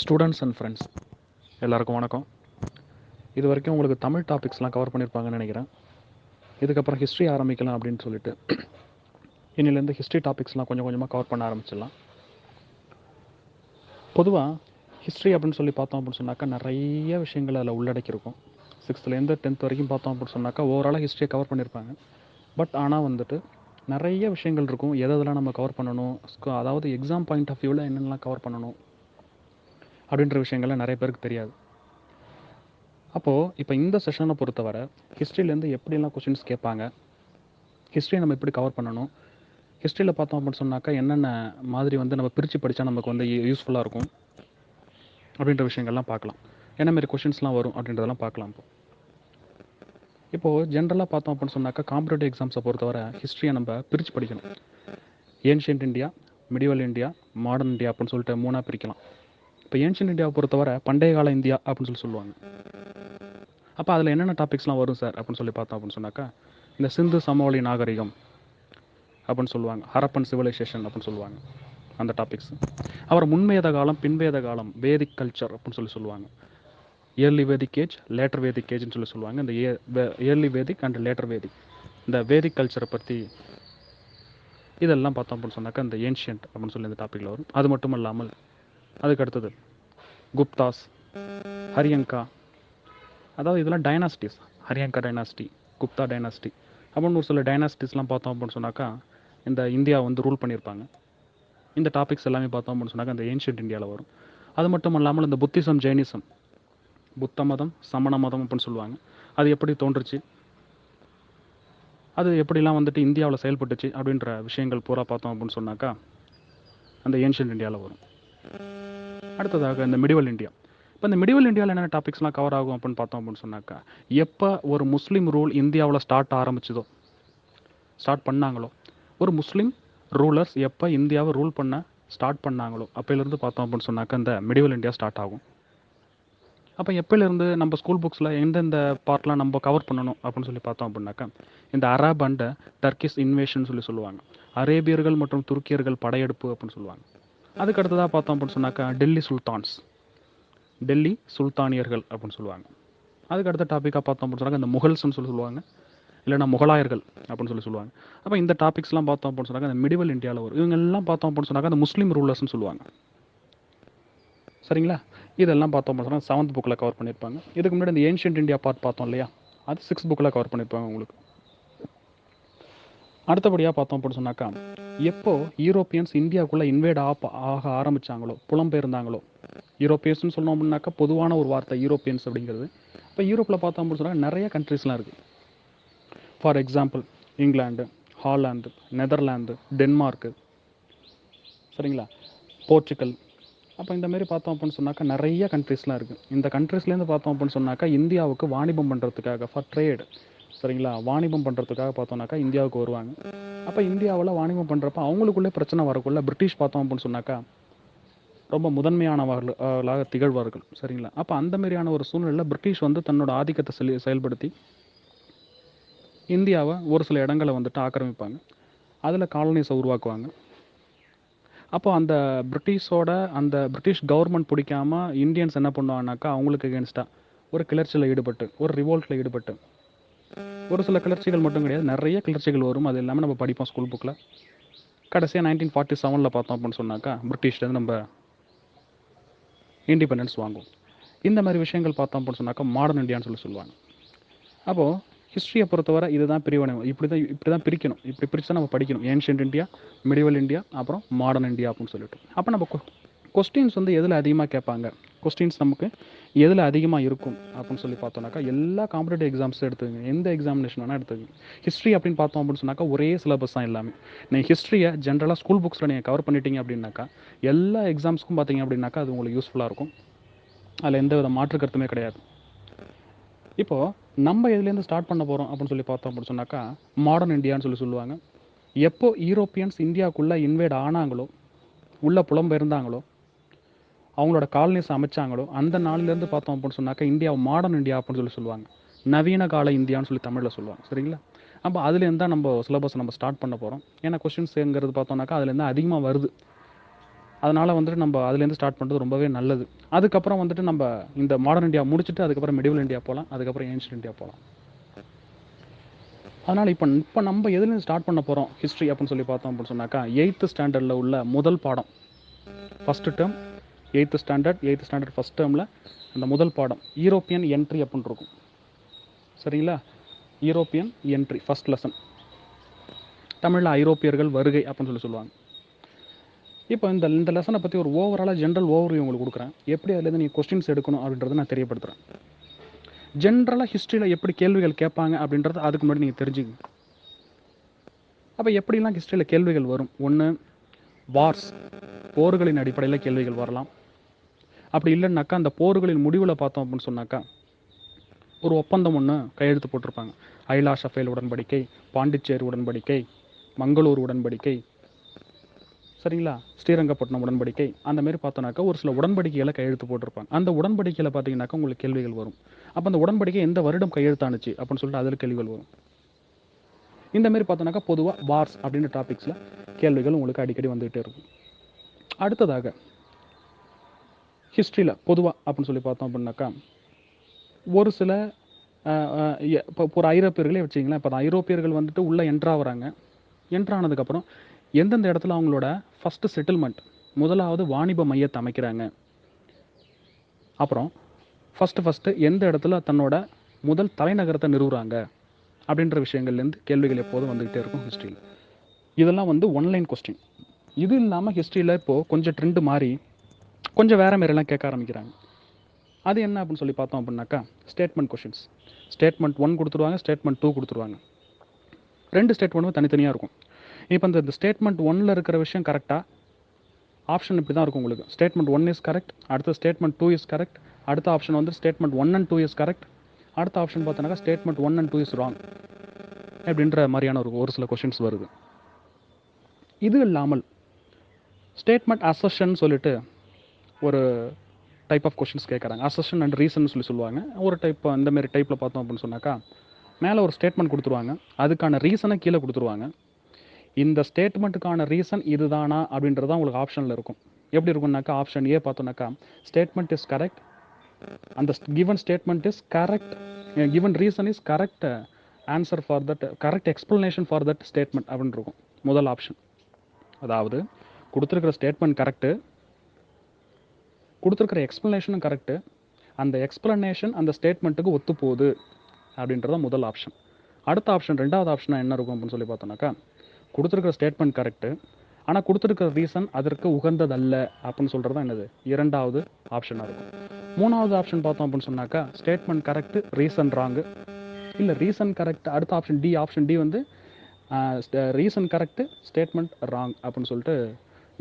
Students and friends எல்லாருக்கும் வணக்கம். இது வரைக்கும் உங்களுக்கு தமிழ் டாபிக்ஸ்லாம் கவர் பண்ணியிருப்பாங்கன்னு நினைக்கிறேன். இதுக்கப்புறம் ஹிஸ்ட்ரி ஆரம்பிக்கலாம் அப்படின்னு சொல்லிட்டு இன்னிலேருந்து ஹிஸ்ட்ரி டாபிக்ஸ்லாம் கொஞ்சம் கொஞ்சமாக கவர் பண்ண ஆரம்பிச்சிடலாம். பொதுவாக ஹிஸ்ட்ரி அப்படின்னு சொல்லி பார்த்தோம் அப்படின்னு சொன்னாக்கா நிறைய விஷயங்கள் அதில் உள்ளடக்கியிருக்கும். 6th-லேருந்து 10th வரைக்கும் பார்த்தோம் அப்படின்னு சொன்னாக்கா ஓவராலாக ஹிஸ்ட்ரியை கவர் பண்ணியிருப்பாங்க. பட் ஆனால் வந்துட்டு நிறைய விஷயங்கள் இருக்கும், எதெல்லாம் நம்ம கவர் பண்ணணும், அதாவது எக்ஸாம் பாயிண்ட் ஆஃப் வியூவில் என்னென்னலாம் கவர் பண்ணணும் அப்படின்ற விஷயங்கள்லாம் நிறைய பேருக்கு தெரியாது. அப்போது இப்போ இந்த செஷனை பொறுத்தவரை ஹிஸ்ட்ரியிலேருந்து எப்படிலாம் கொஷின்ஸ் கேட்பாங்க, ஹிஸ்ட்ரியை நம்ம எப்படி கவர் பண்ணணும், ஹிஸ்ட்ரியில் பார்த்தோம் அப்படின்னு சொன்னாக்கா என்னென்ன மாதிரி நம்ம பிரித்து படித்தா நமக்கு யூஸ்ஃபுல்லாக இருக்கும் அப்படின்ற விஷயங்கள்லாம் பார்க்கலாம். என்ன மாதிரி கொஷின்ஸ்லாம் வரும் அப்படின்றதெல்லாம் பார்க்கலாம். இப்போது ஜென்ரலாக பார்த்தோம் அப்படின்னு சொன்னாக்கா காம்படிட்டிவ் எக்ஸாம்ஸை பொறுத்தவரை ஹிஸ்ட்ரியை நம்ம பிரித்து படிக்கணும். Ancient India, medieval India, modern India அப்படின்னு சொல்லிட்டு 3ஆக பிரிக்கலாம். இப்போ ஏன்ஷியன்ட் இந்தியாவை பொறுத்தவரை பண்டைய கால இந்தியா அப்படின்னு சொல்லுவாங்க. அப்போ அதில் என்னென்ன டாபிக்ஸ்லாம் வரும் சார் அப்படின்னு சொல்லி பார்த்தோம் அப்படின்னு சொன்னாக்கா இந்த சிந்து சமவெளி நாகரிகம் அப்படின்னு சொல்லுவாங்க, ஹரப்பன் சிவிலைசேஷன் அப்படின்னு சொல்லுவாங்க அந்த டாபிக்ஸ். அப்புறம் முன்வேத காலம், பின்வேத காலம், வேதிக் கல்ச்சர் அப்படின்னு சொல்லுவாங்க. Early Vedic age, later Vedic ஏஜ்னு சொல்லுவாங்க. இந்த early Vedic and later Vedic, இந்த வேதிக் கல்ச்சரை பற்றி இதெல்லாம் பார்த்தோம் அப்படின்னு சொன்னாக்கா இந்த ஏன்ஷியன்ட் அப்படின்னு சொல்லி இந்த டாப்பிக்கில் வரும். அது மட்டும் இல்லாமல் அதுக்கு அடுத்தது குப்தாஸ், ஹரியங்கா, அதாவது இதெல்லாம் dynasties, Haryanka dynasty, Gupta dynasty அப்படின்னு ஒரு சில டைனாஸ்டிஸ்லாம் பார்த்தோம் அப்படின்னு சொன்னாக்கா இந்த இந்தியா ரூல் பண்ணியிருப்பாங்க. இந்த டாபிக்ஸ் எல்லாமே பார்த்தோம் அப்படின்னு சொன்னாக்கா இந்த ஏன்ஷியன்ட் இந்தியாவில் வரும். அது மட்டும் இல்லாமல் இந்த புத்திசம், ஜெயினிசம், புத்த மதம், சமண மதம் அப்படின்னு சொல்லுவாங்க, அது எப்படி தோன்றுச்சு, அது எப்படிலாம் இந்தியாவில் செயல்பட்டுச்சு அப்படின்ற விஷயங்கள் பூரா பார்த்தோம் அப்படின்னு சொன்னாக்கா அந்த ஏன்ஷியன்ட் இந்தியாவில் வரும். அடுத்ததாக இந்த மிடிவல் இந்தியா. இப்போ இந்த மிடிவல் இந்தியாவில் என்னென்ன டாபிக்ஸ்லாம் கவர் ஆகும் அப்படின்னு பார்த்தோம் அப்படின்னு சொன்னாக்கா எப்போ ஒரு முஸ்லீம் ரூல் இந்தியாவில் ஸ்டார்ட் பண்ணாங்களோ, ஒரு முஸ்லீம் ரூலர்ஸ் எப்போ இந்தியாவை ரூல் பண்ண ஸ்டார்ட் பண்ணாங்களோ அப்போலேருந்து பார்த்தோம் அப்படின்னு சொன்னாக்கா இந்த மிடிவல் இந்தியா ஸ்டார்ட் ஆகும். அப்போ எப்போலேருந்து நம்ம ஸ்கூல் புக்ஸில் எந்தெந்த பார்ட்லாம் நம்ம கவர் பண்ணணும் அப்படின்னு சொல்லி பார்த்தோம் அப்படின்னாக்கா இந்த அரப் அண்ட் டர்க்கிஷ் இன்வேஷன் சொல்லுவாங்க, அரேபியர்கள் மற்றும் துருக்கியர்கள் படையெடுப்பு அப்படின்னு சொல்லுவாங்க. அதுக்கு அடுத்ததாக பார்த்தோம் அப்படின்னு சொன்னாக்கா டெல்லி சுல்தானியர்கள் அப்படின்னு சொல்லுவாங்க. அதுக்கு அடுத்த டாப்பிக்காக பார்த்தோம் அப்படின்னு சொன்னாக்கா இந்த முகல்ஸ்ன்னு சொல்லுவாங்க, இல்லைனா முகலாயர்கள் அப்படின்னு சொல்லுவாங்க. அப்போ இந்த டாபிக்ஸ்லாம் பார்த்தோம் அப்படின்னு சொன்னாக்கா இந்த மிடிவல் இந்தியாவில் வரும். இவங்க எல்லாம் பார்த்தோம் அப்படின்னு சொன்னாக்கா அந்த முஸ்லீம் ரூலர்ஸ்னு சொல்லுவாங்க. சரிங்களா? இதெல்லாம் பார்த்தோம் அப்படின்னு சொன்னால் 7th புக்கில் கவர் பண்ணியிருப்பாங்க. இதுக்கு முன்னாடி இந்த ஏன்ஷியன்ட் இந்தியா பார்ட் பார்த்தோம் இல்லையா, அது 6th புக்கில் கவர் பண்ணியிருப்பாங்க உங்களுக்கு. அடுத்தபடியாக பார்த்தோம் அப்படின்னு சொன்னாக்கா எப்போ யூரோப்பியன்ஸ் இந்தியாவுக்குள்ளே இன்வேட் ஆக ஆரம்பித்தாங்களோ, புலம்பெயர்ந்தாங்களோ, யூரோப்பியன்ஸ்னு சொன்னோம் அப்படின்னாக்கா பொதுவான ஒரு வார்த்தை யூரோப்பியன்ஸ் அப்படிங்கிறது. இப்போ யூரோப்பில் பார்த்தோம் அப்படின்னு சொன்னால் நிறைய கண்ட்ரீஸ்லாம் இருக்குது. For example England, Holland, Netherlands, Denmark, சரிங்களா, போர்ச்சுகல். அப்போ இந்த மாதிரி பார்த்தோம் அப்படின்னு சொன்னாக்கா நிறைய கண்ட்ரீஸ்லாம் இருக்குது. இந்த கண்ட்ரீஸ்லேருந்து பார்த்தோம் அப்படின்னு சொன்னாக்கா இந்தியாவுக்கு வாணிபம் பண்ணுறதுக்காக, ஃபார் ட்ரேடு, சரிங்களா, வாணிபம் பண்ணுறதுக்காக பார்த்தோம்னாக்கா இந்தியாவுக்கு வருவாங்க. அப்போ இந்தியாவில் வாணிபம் பண்ணுறப்ப அவங்களுக்குள்ளே பிரச்சனை வரக்குள்ள பிரிட்டிஷ் பார்த்தோம் அப்படின்னு சொன்னாக்கா ரொம்ப முதன்மையானவர்களாக திகழ்வார்கள். சரிங்களா? அப்போ அந்த மாதிரியான ஒரு சூழ்நிலையில் பிரிட்டிஷ் தன்னோட ஆதிக்கத்தை செயல்படுத்தி இந்தியாவை ஒரு சில இடங்களை ஆக்கிரமிப்பாங்க. அதில் காலனிஸை உருவாக்குவாங்க. அப்போ அந்த பிரிட்டிஷ் கவர்மெண்ட் பிடிக்காம இந்தியன்ஸ் என்ன பண்ணுவாங்கனாக்கா அவங்களுக்கு எகென்ஸ்டாக ஒரு கிளர்ச்சியில் ஈடுபட்டு, ஒரு ரிவோல்ட்டில் ஈடுபட்டு, ஒரு சில கிளர்ச்சிகள் மட்டும் கிடையாது, நிறைய கிளர்ச்சிகள் வரும். அது எல்லாமே நம்ம படிப்போம் ஸ்கூல் புக்கில். கடைசியாக 1947 பார்த்தோம் அப்படின்னு சொன்னாக்கா பிரிட்டிஷ்லேருந்து நம்ம இண்டிபெண்டன்ஸ் வாங்குவோம். இந்த மாதிரி விஷயங்கள் பார்த்தோம் அப்படின்னு சொன்னாக்கா மாடர்ன் இந்தியான்னு சொல்லுவாங்க. அப்போது ஹிஸ்ட்ரியை பொறுத்தவரை இதுதான் பிரிவினை, இப்படி தான் பிரிக்கணும். இப்படி பிரித்து தான் நம்ம படிக்கணும். ஏன்ஷியன்ட் இந்தியா, மிடிவல் இந்தியா, அப்புறம் மாடர்ன் இந்தியா அப்படின்னு சொல்லிட்டு. அப்போ நம்ம கொஸ்டின்ஸ் எதில் அதிகமாக கேட்பாங்க, கொஸ்டின்ஸ் நமக்கு எதில் அதிகமாக இருக்கும் அப்படின்னு சொல்லி பார்த்தோம்னாக்கா எல்லா காம்படிட்டிவ் எக்ஸாம்ஸ் எடுத்துங்க, எந்த எக்ஸாமினேஷன் வேணால் எடுத்துங்க. ஹிஸ்ட்ரி அப்படின்னு பார்த்தோம் அப்படின்னு சொன்னாக்கா ஒரே சிலபஸ் தான் எல்லாமே. நீங்கள் ஹிஸ்ட்ரியை ஜென்ரலாக ஸ்கூல் புக்ஸில் நீங்கள் கவர் பண்ணிட்டீங்க அப்படின்னாக்கா எல்லா எக்ஸாம்ஸ்க்கும் பார்த்தீங்க அப்படின்னாக்கா அது உங்களுக்கு யூஸ்ஃபுல்லாக இருக்கும். அதில் எந்த வித மாற்று கருத்துமே கிடையாது. இப்போது நம்ம எதுலேருந்து ஸ்டார்ட் பண்ண போகிறோம் அப்படின்னு சொல்லி பார்த்தோம் அப்படின்னு சொன்னாக்கா மாடர்ன் இந்தியான்னு சொல்லுவாங்க. எப்போ யூரோப்பியன்ஸ் இந்தியாவுக்குள்ளே இன்வேட் ஆனாங்களோ, உள்ளே புலம்பெயர்ந்தாங்களோ, அவங்களோட காலனிஸ் அமைச்சாங்களோ அந்த நாளிலேருந்து பார்த்தோம் அப்படின்னு சொன்னாக்கா இந்தியாவை மாடர்ன் இந்தியா அப்படின்னு சொல்லுவாங்க. நவீன கால இந்தியான்னு சொல்லி தமிழில் சொல்லுவாங்க. சரிங்களா? அப்போ அதுலேருந்து தான் நம்ம சிலபஸ் ஸ்டார்ட் பண்ண போகிறோம். ஏன்னா கொஸ்டின்ஸுங்கிறது பார்த்தோம்னாக்கா அதுலேருந்து அதிகமாக வருது. அதனால் வந்துட்டு நம்ம அதுலேருந்து ஸ்டார்ட் பண்ணுறது ரொம்பவே நல்லது. அதுக்கப்புறம் வந்துட்டு நம்ம இந்த மாடர்ன் இந்தியா முடிச்சுட்டு அதுக்கப்புறம் மெடிவல் இந்தியா போகலாம், அதுக்கப்புறம் ஏன்ஷியன்ட் இந்தியா போகலாம். அதனால் இப்போ நம்ம எதுலேருந்து ஸ்டார்ட் பண்ண போகிறோம் ஹிஸ்ட்ரி அப்படின்னு சொல்லி பார்த்தோம் அப்படின்னு சொன்னாக்கா, 8th ஸ்டாண்டர்டில் உள்ள முதல் பாடம், first term 8th standard first டேர்மில் அந்த முதல் பாடம் யூரோப்பியன் என்ட்ரி அப்படின்னு இருக்கும். சரிங்களா? யூரோப்பியன் என்ட்ரி ஃபஸ்ட் லெசன், தமிழில் ஐரோப்பியர்கள் வருகை அப்படின்னு சொல்லி சொல்லுவாங்க. இப்போ இந்த லெசனை பற்றி ஒரு ஓவராலாக ஜென்ரல் ஓவர்வியூ உங்களுக்கு கொடுக்குறேன். எப்படி அதுலேருந்து நீங்கள் கொஸ்டின்ஸ் எடுக்கணும் அப்படின்றத நான் தெரியப்படுத்துகிறேன். ஜென்ரலாக ஹிஸ்ட்ரியில் எப்படி கேள்விகள் கேட்பாங்க அப்படின்றது அதுக்கு முன்னாடி நீங்கள் தெரிஞ்சுக்கங்க. அப்போ எப்படிலாம் ஹிஸ்ட்ரியில் கேள்விகள் வரும்? ஒன்று, வார்ஸ், போர்களின் அடிப்படையில் கேள்விகள் வரலாம். அப்படி இல்லைன்னாக்கா அந்த போர்களின் முடிவில் பார்த்தோம் அப்படின்னு சொன்னாக்கா ஒரு ஒப்பந்தம் ஒன்று கையெழுத்து போட்டிருப்பாங்க. ஐலா ஷஃபேல் உடன்படிக்கை, பாண்டிச்சேரி உடன்படிக்கை, மங்களூர் உடன்படிக்கை, சரிங்களா, ஸ்ரீரங்கப்பட்டினம் உடன்படிக்கை, அந்த மாதிரி பார்த்தோன்னாக்கா ஒரு சில உடன்படிக்கைகளை கையெழுத்து போட்டிருப்பாங்க. அந்த உடன்படிக்கையில் பார்த்தீங்கன்னாக்கா உங்களுக்கு கேள்விகள் வரும். அப்போ அந்த உடன்படிக்கை எந்த வருடம் கையெழுத்தானுச்சு அப்படின்னு சொல்லிட்டு அதில் கேள்விகள் வரும். இந்த மாதிரி பார்த்தோன்னாக்கா பொதுவாக வார்ஸ் அப்படின்ற டாபிக்ஸில் கேள்விகள் உங்களுக்கு அடிக்கடி வந்துகிட்டே இருக்கும். அடுத்ததாக ஹிஸ்ட்ரியில் பொதுவாக அப்படின்னு சொல்லி பார்த்தோம் அப்படின்னாக்கா ஒரு சில இப்போ ஒரு ஐரோப்பியர்களே வச்சிங்களேன். இப்போ ஐரோப்பியர்கள் வந்துட்டு உள்ளே என்ட்ராகிறாங்க. என்ட்ரானதுக்கப்புறம் எந்தெந்த இடத்துல அவங்களோட ஃபஸ்ட்டு செட்டில்மெண்ட், முதலாவது வாணிப மையத்தை அமைக்கிறாங்க, அப்புறம் ஃபஸ்ட்டு எந்த இடத்துல தன்னோட முதல் தலைநகரத்தை நிறுவுறாங்க அப்படின்ற விஷயங்கள்லேருந்து கேள்விகள் எப்போதும் வந்துக்கிட்டே இருக்கும் ஹிஸ்ட்ரியில். இதெல்லாம் வந்து ஒன்லைன் கொஸ்டின். இது இல்லாமல் ஹிஸ்ட்ரியில் இப்போது கொஞ்சம் ட்ரெண்டு மாறி கொஞ்சம் வேறு மாரிலாம் கேட்க ஆரம்பிக்கிறாங்க. அது என்ன அப்படின்னு சொல்லி பார்த்தோம் அப்படின்னாக்கா ஸ்டேட்மெண்ட் கொஷின்ஸ். ஸ்டேட்மெண்ட் 1 கொடுத்துருவாங்க, ஸ்டேட்மெண்ட் 2 கொடுத்துருவாங்க. 2 ஸ்டேட்மெண்ட்டும் தனித்தனியாக இருக்கும். இப்போ இந்த ஸ்டேட்மெண்ட் 1ல் இருக்கிற விஷயம் கரெக்டாக, ஆப்ஷன் இப்படி தான் இருக்கும் உங்களுக்கு. ஸ்டேட்மெண்ட் 1 இஸ் கரெக்ட், அடுத்த ஸ்டேட்மெண்ட் 2 இஸ் கரெக்ட், அடுத்த ஆப்ஷன் வந்து ஸ்டேட்மெண்ட் 1 and 2 இஸ் கரெக்ட், அடுத்த ஆப்ஷன் பார்த்தோன்னாக்கா ஸ்டேட்மெண்ட் 1 and 2 இஸ் ராங் அப்படின்ற மாதிரியான ஒரு சில கொஷின்ஸ் வருது. இது இல்லாமல் ஸ்டேட்மெண்ட் அசர்ஷன் சொல்லிட்டு ஒரு டைப் ஆஃப் கொஷின்ஸ் கேட்குறாங்க. அசர்ஷன் அண்ட் ரீசன் சொல்லுவாங்க. ஒரு டைப் இந்த மாதிரி டைப்பில் பார்த்தோம் அப்படின்னு சொன்னாக்கா மேலே ஒரு ஸ்டேட்மெண்ட் கொடுத்துருவாங்க, அதுக்கான ரீசனை கீழே கொடுத்துருவாங்க. இந்த ஸ்டேட்மெண்ட்டுக்கான ரீசன் இதுதானா அப்படின்றது தான் உங்களுக்கு ஆப்ஷனில் இருக்கும். எப்படி இருக்கும்னாக்கா ஆப்ஷன் ஏ பார்த்தோன்னாக்கா ஸ்டேட்மெண்ட் இஸ் கரெக்ட், அந்த given statement is correct, given reason is correct answer for that, correct explanation for that statement அப்படின்னு இருக்கும் முதல் ஆப்ஷன். அதாவது கொடுத்துருக்கிற ஸ்டேட்மெண்ட் கரெக்டு, கொடுத்துருக்கிற எக்ஸ்ப்ளனேஷனும் கரெக்டு, அந்த எக்ஸ்ப்ளனேஷன் அந்த ஸ்டேட்மெண்ட்டுக்கு ஒத்து போகுது அப்படின்றத முதல் ஆப்ஷன். அடுத்த ஆப்ஷன், ரெண்டாவது ஆப்ஷனாக என்ன இருக்கும் அப்படின்னு சொல்லி பார்த்தோன்னாக்கா கொடுத்துருக்கிற ஸ்டேட்மெண்ட் கரெக்டு, ஆனால் கொடுத்துருக்கிற ரீசன் அதற்கு உகந்ததல்ல அப்படின்னு சொல்கிறது தான் என்னது இரண்டாவது ஆப்ஷனாக இருக்கும். மூணாவது ஆப்ஷன் பார்த்தோம் அப்படின்னு சொன்னாக்கா ஸ்டேட்மெண்ட் கரெக்டு, ரீசன் ராங்கு, இல்லை ரீசன் கரெக்ட், அடுத்த ஆப்ஷன் டி, ஆப்ஷன் டி வந்து ரீசன் கரெக்டு, ஸ்டேட்மெண்ட் ராங் அப்படின்னு சொல்லிட்டு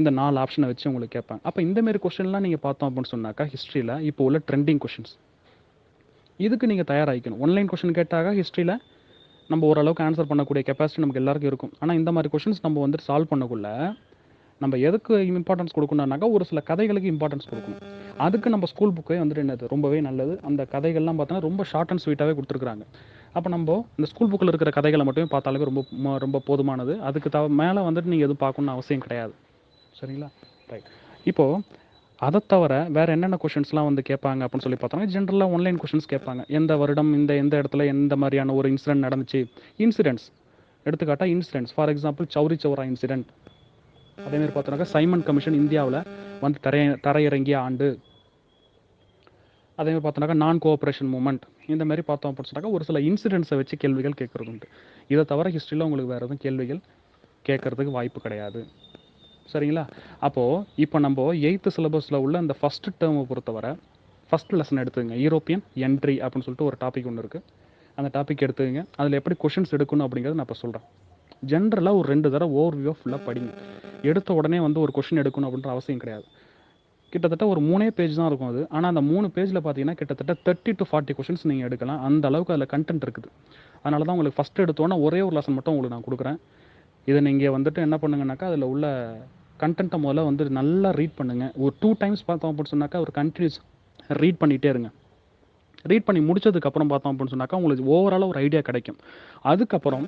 இந்த 4 ஆப்ஷனை வச்சு உங்களுக்கு கேட்பாங்க. அப்போ இந்தமாரி கொஷின்லாம் நீங்கள் பார்த்தோம் அப்படின்னு சொன்னாக்கா ஹிஸ்ட்ரியில் இப்போ உள்ள ட்ரெண்டிங் கொஷின்ஸ். இதுக்கு நீங்கள் தயாராகிக்கணும். ஒன்லைன் கொஷின் கேட்டாக ஹிஸ்ட்ரியில் நம்ம ஓரளவுக்கு ஆன்சர் பண்ணக்கூடிய கெப்பாசிட்டி நமக்கு எல்லாருக்கும் இருக்கும். ஆனால் இந்த மாதிரி கொஷின்ஸ் நம்ம வந்துட்டு சால்வ் பண்ணக்குள்ள நம்ம எதுக்கு இம்பார்ட்டன்ஸ் கொடுக்கணும்னாக்கா ஒரு சில கதைகளுக்கு இம்பார்ட்டன்ஸ் கொடுக்கணும். அதுக்கு நம்ம ஸ்கூல் புக்கே வந்துட்டு என்னது ரொம்பவே நல்லது. அந்த கதைகள்லாம் பார்த்தோன்னா ரொம்ப ஷார்ட் அண்ட் ஸ்வீட்டாகவே கொடுத்துருக்குறாங்க. அப்போ நம்ம இந்த ஸ்கூல் புக்கில் இருக்கிற கதைகளை மட்டுமே பார்த்தாலே ரொம்ப போதுமானது. அதுக்கு மேலே வந்துட்டு நீங்கள் எதுவும் பார்க்கணுன்னு அவசியம் கிடையாது. சரிங்களா? ரைட். இப்போது அதை தவிர வேறு என்னென்ன கொஷின்ஸ்லாம் வந்து கேட்பாங்க அப்படின்னு சொல்லி பார்த்தோம்னா ஜென்ரலாக ஒன்லைன் கொஷின்ஸ் கேட்பாங்க. எந்த வருடம் எந்த இடத்துல எந்த மாதிரியான ஒரு இன்சிடென்ட் நடந்துச்சு, இன்சிடென்ட்ஸ் எடுத்துக்காட்டால் incidents, for example Chauri Chaura incident. அதேமாதிரி பார்த்தோன்னாக்கா சைமன் கமிஷன் இந்தியாவில் வந்து தரையிறங்கிய ஆண்டு. அதேமாதிரி பார்த்தோன்னாக்கா நான் கோஆப்ரேஷன் மூமெண்ட். இந்த மாதிரி பார்த்தோம் அப்படின்னு சொன்னாக்கா ஒரு சில இன்சிடென்ட்ஸை வச்சு கேள்விகள் கேட்குறது உண்டு. இதை தவிர ஹிஸ்ட்ரியில் உங்களுக்கு வேறு எதுவும் கேள்விகள் கேட்குறதுக்கு வாய்ப்பு கிடையாது. சரிங்களா? அப்போது இப்போ நம்ம 8th சிலபஸில் உள்ள அந்த ஃபஸ்ட்டு டேர்மை பொறுத்தவரை ஃபஸ்ட் லெசன் எடுத்துங்க. யூரோப்பியன் என்ட்ரி அப்படின்னு சொல்லிட்டு ஒரு டாபிக் ஒன்று இருக்குது. அந்த டாபிக் எடுத்துங்க. அதில் எப்படி கொஷின்ஸ் எடுக்கணும் அப்படிங்கிறது நான் இப்போ சொல்கிறேன். ஜென்ரலாக ஒரு 2 தடவை ஓவர்வியூ ஃபுல்லாக படிங்க. எடுத்த உடனே வந்து ஒரு கொஷின் எடுக்கணும் அப்படின்ற அவசியம் கிடையாது. கிட்டத்தட்ட ஒரு 3 பேஜ் தான் இருக்கும் அது. ஆனால் அந்த 3 பேஜில் பார்த்தீங்கன்னா கிட்டத்தட்ட 30 to 40 கொஷின்ஸ் நீங்கள் எடுக்கலாம். அந்த அளவுக்கு அதில் கண்டென்ட் இருக்குது. அதனால தான் உங்களுக்கு ஃபஸ்ட்டு எடுத்தோன்னே ஒரே ஒரு லெசன் மட்டும் உங்களுக்கு நான் கொடுக்குறேன். இதை நீங்கள் வந்துட்டு என்ன பண்ணுங்கனாக்கா அதில் உள்ள கண்டென்ட்டை முதல்ல வந்து நல்லா ரீட் பண்ணுங்கள். ஒரு 2 times பார்த்தோம் அப்படின்னு சொன்னாக்கா ஒரு கண்டினியூஸ் ரீட் பண்ணிகிட்டே இருங்க. ரீட் பண்ணி முடிச்சதுக்கப்புறம் பார்த்தோம் அப்படின்னு சொன்னாக்கா உங்களுக்கு ஓவராலாக ஒரு ஐடியா கிடைக்கும். அதுக்கப்புறம்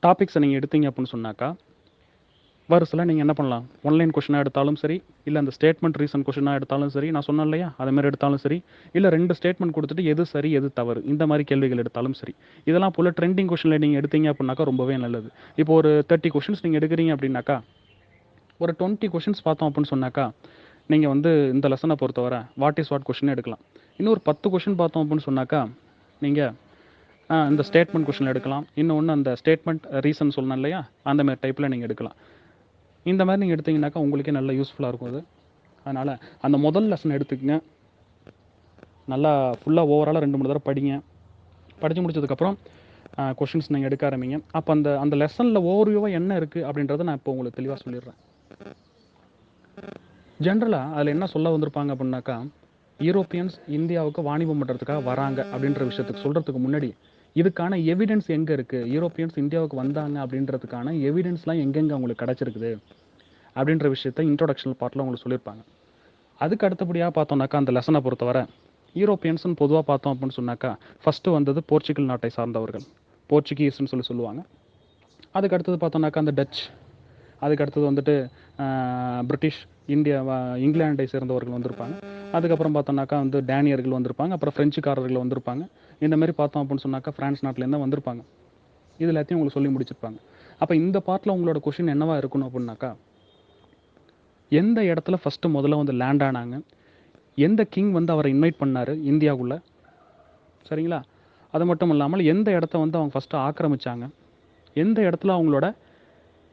டாபிக்ஸை நீங்கள் எடுத்தீங்க அப்படின்னு சொன்னாக்கா வரிசையில் நீங்கள் என்ன பண்ணலாம், ஒன்லைன் கொஷினாக எடுத்தாலும் சரி, இல்லை அந்த ஸ்டேட்மெண்ட் ரீசன் கொஷினாக எடுத்தாலும் சரி, நான் சொன்னேன் இல்லையா, அதேமாதிரி எடுத்தாலும் சரி, இல்லை 2 ஸ்டேட்மெண்ட் கொடுத்துட்டு எது சரி எது தவறு இந்த மாதிரி கேள்விகள் எடுத்தாலும் சரி. இதெல்லாம் போல் ட்ரெண்டிங் கொஷினில் நீங்கள் எடுத்தீங்க அப்படின்னாக்கா ரொம்பவே நல்லது. இப்போ ஒரு 30 கொஷின்ஸ் நீங்கள் எடுக்கிறீங்க அப்படின்னாக்கா, ஒரு 20 கொஷின்ஸ் பார்த்தோம் அப்படின்னு சொன்னாக்கா, நீங்கள் வந்து இந்த லெசனை பொறுத்தவரை வாட் இஸ் வாட் கொஷின் எடுக்கலாம். இன்னொரு 10 கொஷின் பார்த்தோம் அப்படின்னு சொன்னாக்கா, நீங்கள் இந்த ஸ்டேட்மெண்ட் கொஷின் எடுக்கலாம். இன்னொன்று அந்த ஸ்டேட்மெண்ட் ரீசன் சொன்னேன் இல்லையா, அந்த மாதிரி டைப்பில் நீங்கள் எடுக்கலாம். இந்த மாதிரி நீங்கள் எடுத்தீங்கன்னாக்கா உங்களுக்கே நல்ல யூஸ்ஃபுல்லாக இருக்கும் அது. அதனால் அந்த முதல் லெசன் எடுத்துக்கங்க, நல்லா ஃபுல்லாக ஓவராலாக 2-3 தடவை படிங்க. படித்து முடிச்சதுக்கப்புறம் கொஷின்ஸ் நீங்கள் எடுக்க ஆரம்பிங்க. அப்போ அந்த அந்த லெசனில் ஓவர்வியூவாக என்ன இருக்குது அப்படின்றத நான் இப்போ உங்களுக்கு தெளிவாக சொல்லிடுறேன். ஜென்ரலாக அதில் என்ன சொல்ல வந்திருப்பாங்க அப்படின்னாக்கா, யூரோப்பியன்ஸ் இந்தியாவுக்கு வாணிபம் பண்ணுறதுக்காக வராங்க அப்படின்ற விஷயத்துக்கு சொல்கிறதுக்கு முன்னாடி இதுக்கான எவிடன்ஸ் எங்கே இருக்குது, யூரோப்பியன்ஸ் இந்தியாவுக்கு வந்தாங்க அப்படின்றதுக்கான எவிடன்ஸ்லாம் எங்கெங்கே அவங்களுக்கு கிடச்சிருக்குது அப்படின்ற விஷயத்த இன்ட்ரோடக்ஷன் பார்ட்டில் உங்களுக்கு சொல்லியிருப்பாங்க. அதுக்கு அடுத்தபடியாக பார்த்தோம்னாக்கா அந்த லெசனை பொறுத்தவரை யூரோப்பியன்ஸ்னு பொதுவாக பார்த்தோம் அப்படின்னு சொன்னாக்கா, ஃபஸ்ட்டு வந்தது போர்ச்சுகல் நாட்டை சார்ந்தவர்கள், போர்ச்சுகீஸ்ன்னு சொல்லுவாங்க. அதுக்கு அடுத்தது பார்த்தோம்னாக்கா அந்த டச், அதுக்கு அடுத்தது வந்துட்டு பிரிட்டிஷ், இங்கிலாண்டை சேர்ந்தவர்கள் வந்திருப்பாங்க. அதுக்கப்புறம் பார்த்தோம்னாக்கா வந்து டேனியர்கள் வந்திருப்பாங்க, அப்புறம் ஃப்ரெஞ்சுக்காரர்கள் வந்திருப்பாங்க. இந்த மாதிரி பார்த்தோம் அப்படின்னு சொன்னாக்கா ஃப்ரான்ஸ் நாட்டிலேருந்து வந்திருப்பாங்க. இது எல்லாத்தையும் உங்களுக்கு சொல்லி முடிச்சிருப்பாங்க. அப்போ இந்த பார்ட்டில் உங்களோட கொஷின் என்னவா இருக்கணும் அப்படின்னாக்கா, எந்த இடத்துல ஃபஸ்ட்டு முதல்ல வந்து லேண்ட் ஆனாங்க, எந்த கிங் வந்து அவரை இன்வைட் பண்ணார் இந்தியாவுக்குள்ளே, சரிங்களா? அது மட்டும் இல்லாமல் எந்த இடத்த வந்து அவங்க ஃபஸ்ட்டு ஆக்கிரமித்தாங்க, எந்த இடத்துல அவங்களோட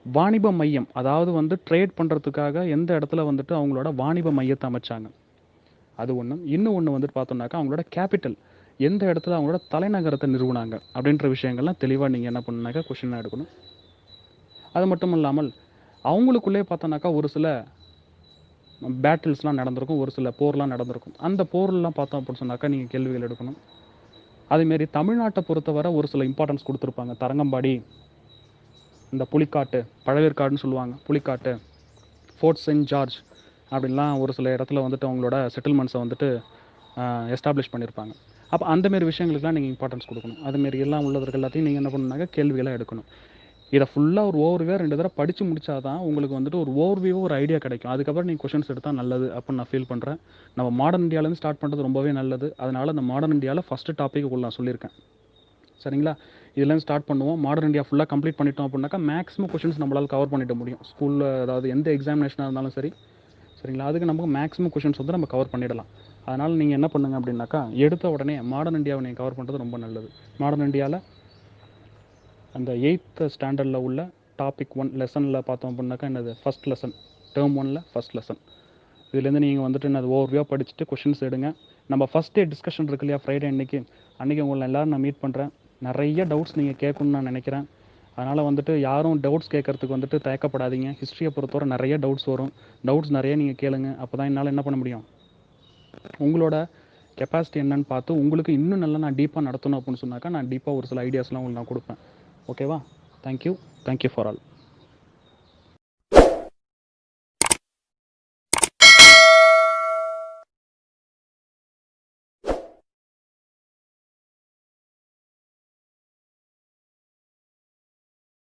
வாணிப மையம், அதாவது வந்து ட்ரேட் பண்ணுறதுக்காக எந்த இடத்துல வந்துட்டு அவங்களோட வாணிப மையத்தை அமைச்சாங்க, அது ஒன்று. இன்னும் ஒன்று வந்துட்டு பார்த்தோம்னாக்கா அவங்களோட கேபிட்டல், எந்த இடத்துல அவங்களோட தலைநகரத்தை நிறுவனாங்க அப்படின்ற விஷயங்கள்லாம் தெளிவாக நீங்கள் என்ன பண்ணுனாக்கா கொஷினாக எடுக்கணும். அது மட்டும் இல்லாமல் அவங்களுக்குள்ளே பார்த்தோன்னாக்கா ஒரு சில பேட்டில்ஸ்லாம் நடந்திருக்கும், ஒரு சில போர்லாம் நடந்திருக்கும். அந்த போர்லாம் பார்த்தோம் அப்படின்னு சொன்னாக்கா நீங்கள் கேள்விகள் எடுக்கணும். அதேமாரி தமிழ்நாட்டை பொறுத்தவரை ஒரு சில இம்பார்ட்டன்ஸ் கொடுத்துருப்பாங்க. தரங்கம்பாடி, இந்த புலிக்காட்டு, பழவேற்காடுன்னு சொல்லுவாங்க, புலிக்காட்டு, ஃபோர்ட் செயின்ட் ஜார்ஜ் அப்படின்லாம் ஒரு சில இடத்துல வந்துட்டு அவங்களோட செட்டில்மெண்ட்ஸை வந்துட்டு எஸ்டாப்ளிஷ் பண்ணியிருப்பாங்க. அப்போ அந்தமாரி விஷயங்களுக்குலாம் நீங்கள் இம்பார்ட்டன்ஸ் கொடுக்கணும். அதுமாரி எல்லாம் உள்ளதற்கு எல்லாத்தையும் நீங்கள் என்ன பண்ணணுனாக்கா கேள்விகளாக எடுக்கணும். இதை ஃபுல்லாக ஒரு ஓவர்வியூவாக 2 தடவை படித்து முடித்தா தான் உங்களுக்கு வந்துட்டு ஒரு ஓவர்வியூவாக ஒரு ஐடியா கிடைக்கும். அதுக்கப்புறம் நீங்கள் கொஷின்ஸ் எடுத்தால் நல்லது அப்படின்னு நான் ஃபீல் பண்ணுறேன். நம்ம மாடர்ன் இந்தியாவிலேருந்து ஸ்டார்ட் பண்ணுறது ரொம்பவே நல்லது. அதனால் அந்த மாடர்ன் இந்தியாவில் ஃபஸ்ட்டு டாப்பிக்குள்ள நான் சொல்லியிருக்கேன், சரிங்களா? இதுலேருந்து ஸ்டார்ட் பண்ணுவோம். மாடர்ன் இந்தியா ஃபுல்லாக கம்ப்ளீட் பண்ணிட்டோம் அப்படின்னாக்கா மேக்ஸிமம் கொஷின்ஸ் நம்மளால் கவர் பண்ணிட முடியும். ஸ்கூலில் அதாவது எந்த எக்ஸாமினேஷனாக இருந்தாலும் சரி, சரிங்களா? அதுக்கு நமக்கு மேக்ஸிமம் கொஷின்ஸ் வந்து நம்ம கவர் பண்ணிடலாம். அதனால் நீங்கள் என்ன பண்ணுங்க அப்படின்னாக்கா, எடுத்த உடனே மாடர்ன் இந்தியாவை நீங்கள் கவர் பண்ணுறது ரொம்ப நல்லது. மாடர்ன் இந்தியாவில் அந்த 8th ஸ்டாண்டர்டில் உள்ள டாபிக் 1 லெசனில் பார்த்தோம் அப்படின்னாக்கா என்னது, ஃபஸ்ட் லெசன், டேர்ம் 1ல் ஃபஸ்ட் லெசன். இதுலேருந்து நீங்கள் வந்துட்டு என்னது ஓவர்வியூவாக படிச்சுட்டு கொஷின்ஸ் எடுங்க. நம்ம ஃபஸ்ட் டே டிஸ்கஷன் இருக்கு இல்லையா, ஃப்ரைடே அன்றைக்கி உங்களை எல்லோரும் நான் மீட் பண்ணுறேன். நிறைய டவுட்ஸ் நீங்கள் கேட்கணுன்னு நான் நினைக்கிறேன். அதனால் வந்துட்டு யாரும் டவுட்ஸ் கேட்குறதுக்கு வந்துட்டு தயக்கப்படாதீங்க. ஹிஸ்ட்ரியை பொறுத்தவரை நிறைய டவுட்ஸ் வரும். டவுட்ஸ் நிறைய நீங்கள் கேளுங்க. அப்போ தான் என்னால் என்ன பண்ண முடியும், உங்களோட கெப்பாசிட்டி என்னன்னு பார்த்து உங்களுக்கு இன்னும் நல்லா நான் டீப்பாக நடத்தணும் அப்படின்னு சொன்னாக்கா நான் டீப்பாக ஒரு சில ஐடியாஸ்லாம் உங்களுக்கு நான் கொடுப்பேன். ஓகேவா? Thank you for all.